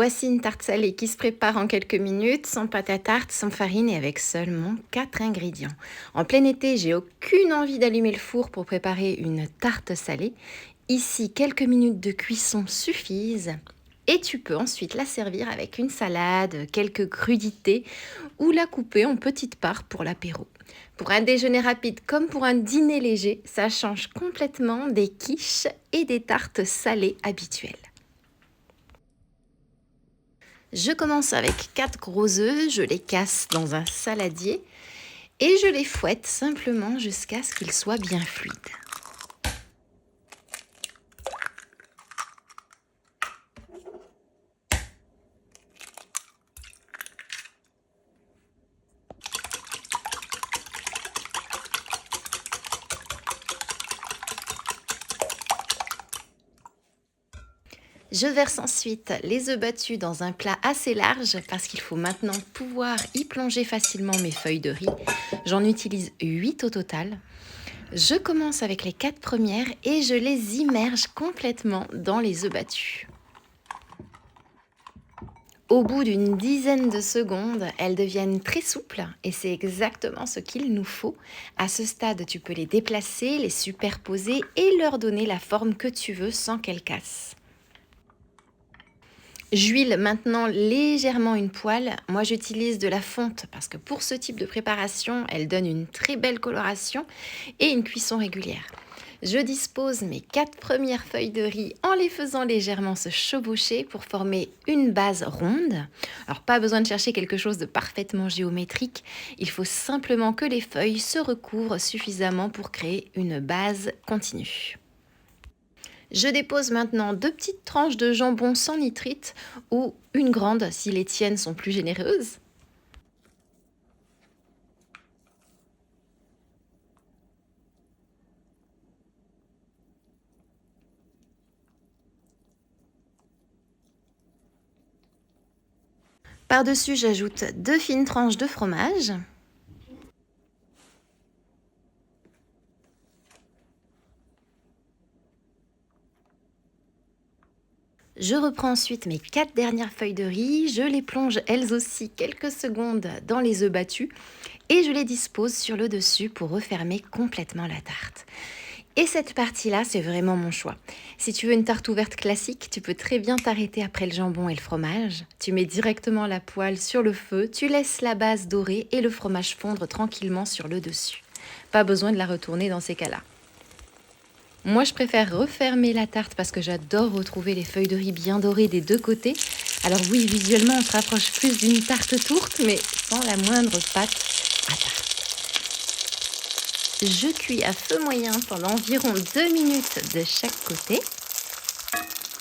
Voici une tarte salée qui se prépare en quelques minutes, sans pâte à tarte, sans farine et avec seulement 4 ingrédients. En plein été, j'ai aucune envie d'allumer le four pour préparer une tarte salée. Ici, quelques minutes de cuisson suffisent. Et tu peux ensuite la servir avec une salade, quelques crudités ou la couper en petites parts pour l'apéro. Pour un déjeuner rapide comme pour un dîner léger, ça change complètement des quiches et des tartes salées habituelles. Je commence avec 4 gros œufs, je les casse dans un saladier et je les fouette simplement jusqu'à ce qu'ils soient bien fluides. Je verse ensuite les œufs battus dans un plat assez large parce qu'il faut maintenant pouvoir y plonger facilement mes feuilles de riz. J'en utilise 8 au total. Je commence avec les 4 premières et je les immerge complètement dans les œufs battus. Au bout d'une dizaine de secondes, elles deviennent très souples et c'est exactement ce qu'il nous faut. À ce stade, tu peux les déplacer, les superposer et leur donner la forme que tu veux sans qu'elles cassent. J'huile maintenant légèrement une poêle. Moi, j'utilise de la fonte parce que pour ce type de préparation, elle donne une très belle coloration et une cuisson régulière. Je dispose mes 4 premières feuilles de riz en les faisant légèrement se chevaucher pour former une base ronde. Alors, pas besoin de chercher quelque chose de parfaitement géométrique. Il faut simplement que les feuilles se recouvrent suffisamment pour créer une base continue. Je dépose maintenant 2 petites tranches de jambon sans nitrite ou une grande si les tiennes sont plus généreuses. Par-dessus, j'ajoute 2 fines tranches de fromage. Je reprends ensuite mes 4 dernières feuilles de riz, je les plonge elles aussi quelques secondes dans les œufs battus et je les dispose sur le dessus pour refermer complètement la tarte. Et cette partie-là, c'est vraiment mon choix. Si tu veux une tarte ouverte classique, tu peux très bien t'arrêter après le jambon et le fromage. Tu mets directement la poêle sur le feu, tu laisses la base dorer et le fromage fondre tranquillement sur le dessus. Pas besoin de la retourner dans ces cas-là. Moi, je préfère refermer la tarte parce que j'adore retrouver les feuilles de riz bien dorées des deux côtés. Alors oui, visuellement, on se rapproche plus d'une tarte tourte, mais sans la moindre pâte à tarte. Je cuis à feu moyen pendant environ 2 minutes de chaque côté.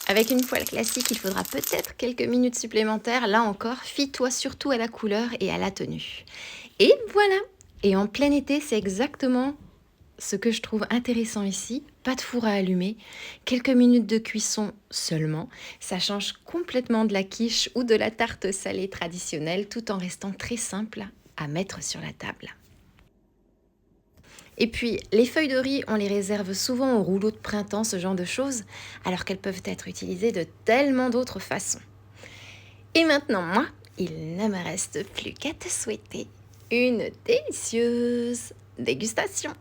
Avec une poêle classique, il faudra peut-être quelques minutes supplémentaires. Là encore, fie-toi surtout à la couleur et à la tenue. Et voilà. Et en plein été, c'est exactement ce que je trouve intéressant ici. Pas de four à allumer, quelques minutes de cuisson seulement. Ça change complètement de la quiche ou de la tarte salée traditionnelle tout en restant très simple à mettre sur la table. Et puis, les feuilles de riz, on les réserve souvent au rouleau de printemps, ce genre de choses, alors qu'elles peuvent être utilisées de tellement d'autres façons. Et maintenant, moi, il ne me reste plus qu'à te souhaiter une délicieuse dégustation.